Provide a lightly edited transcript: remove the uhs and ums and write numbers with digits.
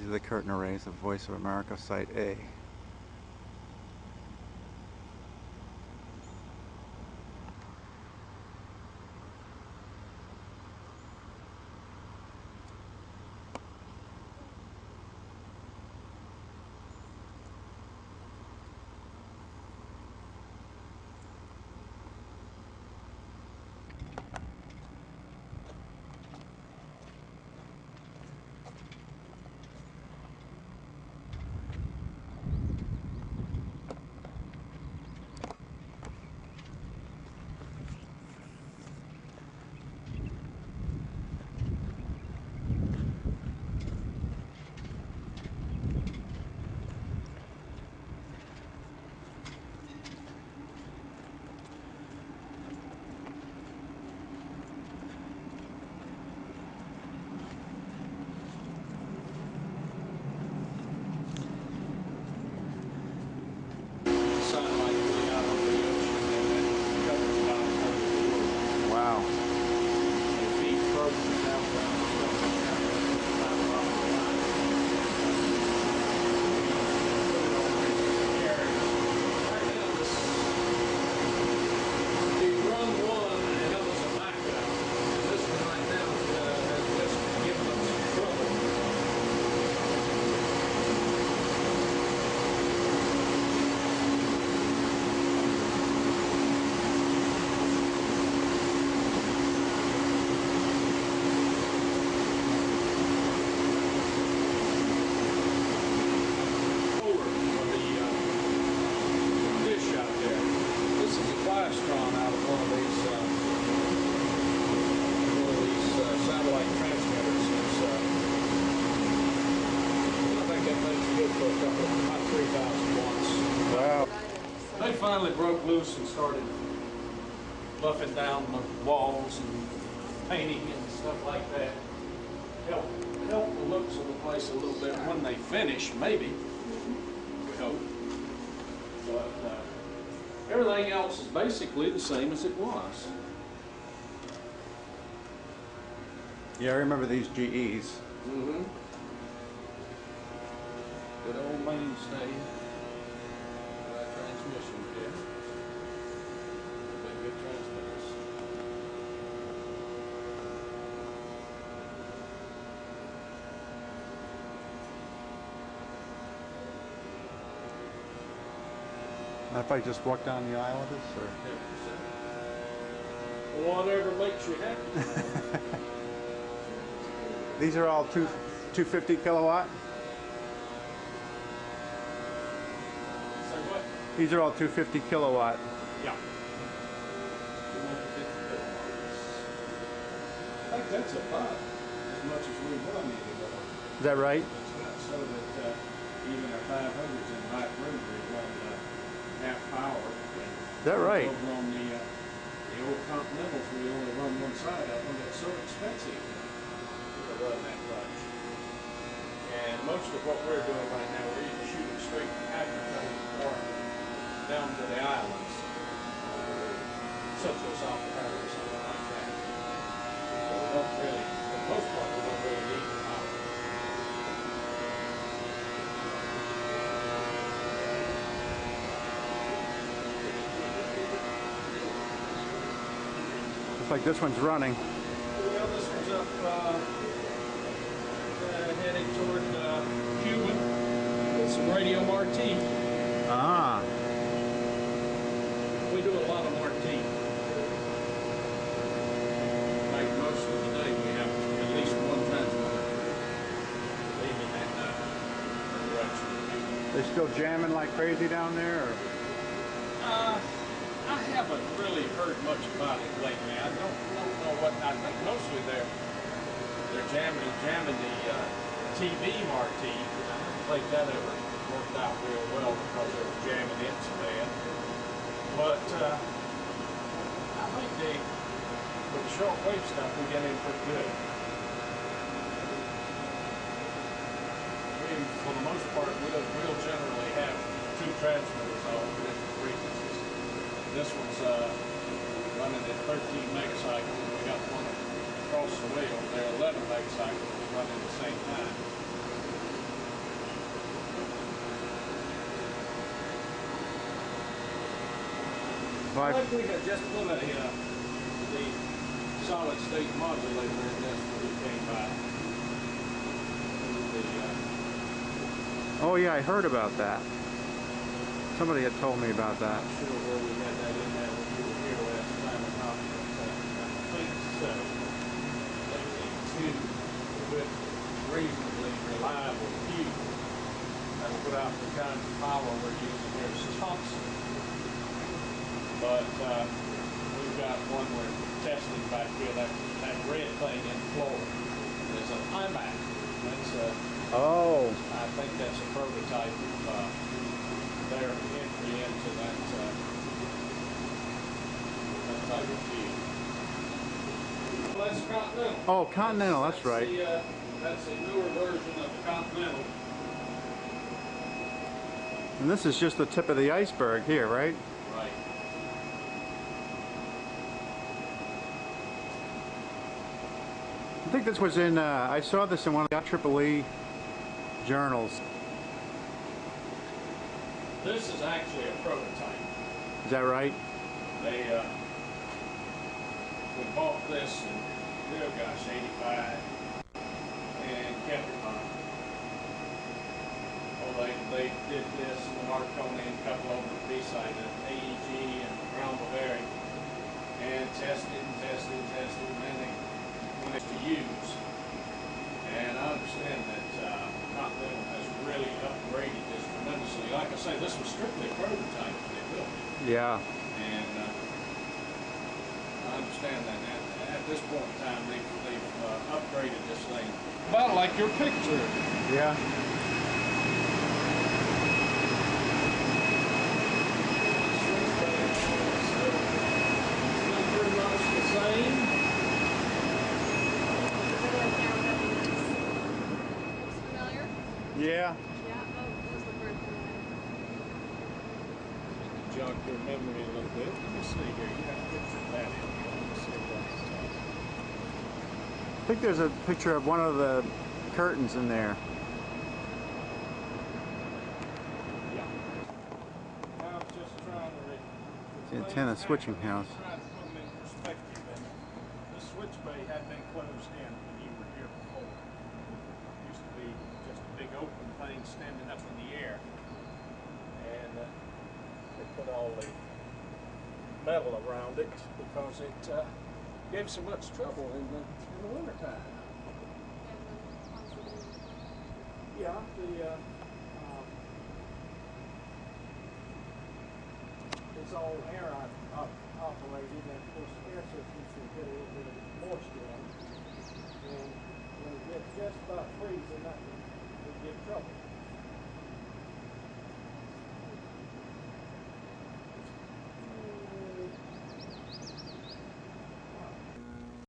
These are the curtain arrays of Voice of America Site A. They finally broke loose and started buffing down the walls and painting and stuff like that. Help the looks of the place a little bit when they finish, maybe. We hope. But everything else is basically the same as it was. Yeah, I remember these GEs. Mm-hmm. Good old mainstay. That transmission kit. Big good transmitters. If I just walk down the aisle of this, or? Whatever makes you happy. These are all 250 kilowatt? Say what? These are all 250 kilowatt. Yeah. 250 kilowatts. I think that's about as much as we run anymore. Is that right? So that even our 500s in Black River we run half power. Is that right? Over on the old Continentals, we only run one side of them. It's so expensive to run that much. And most of what we're doing right now, we're either shooting straight from Africa or down to the islands, Central South America or something like that. So we don't really, for the most part, we don't really need the power. Looks like this one's running. Well, this one's up heading toward Cuban with some Radio Marti. Ah. We do a lot of Marti. Like most of the day, we have at least one transmitter leaving that direction. They're still jamming like crazy down there? Or? I haven't really heard much about it lately. I don't know what. I think mostly they're jamming the TV Marti. I don't think that ever worked out real well because they were jamming it so bad. But I think with the shortwave stuff, we get in pretty good. For the most part, we'll generally have two transmitters on different frequencies. This one's running at 13 megacycles. We got one across the way over there, 11 megacycles, running at the same time. I think we had just put the solid state modulator in this when we came by. Oh yeah, I heard about that. Somebody had told me about that. I'm not sure where we had that in there when you were here last time or not, but I think so. They need two with reasonably reliable fuse that'll put out the kind of power we're using here at Thompson. But we've got one we're testing back here, that red thing in the floor. It's an iMac. That's I think that's a prototype of their entry into that type of fuse. Well, that's Continental. Oh, Continental, that's right. That's a newer version of the Continental. And this is just the tip of the iceberg here, right? Right. I think this was in, I saw this in one of the IEEE journals. This is actually a prototype. Is that right? They, we bought this in, oh gosh, 85 and kept it on. Well, they did this in Marconi and a couple over at B-side at AEG and around Bavaria and tested and tested and tested, and then they wanted to use. And I understand that Continental has really upgraded this tremendously. Like I say, this was strictly a prototype when they built it. Yeah. And I understand that at this point in time, they've upgraded this thing. About like your picture. Yeah. Still pretty much the same. Yeah. Yeah, oh, those look very familiar. Jog your memory a little bit. Let me see here. You have to picture that in here. Let me see what I think there's a picture of one of the curtains in there. yeah. Now I'm just trying to The antenna switching house. Trying to put them in perspective. And the switch bay had been closed in when you were here before. It used to be just a big open thing standing up in the air. And they put all the metal around it because it gave so much trouble in the wintertime. Yeah, it's all air operated.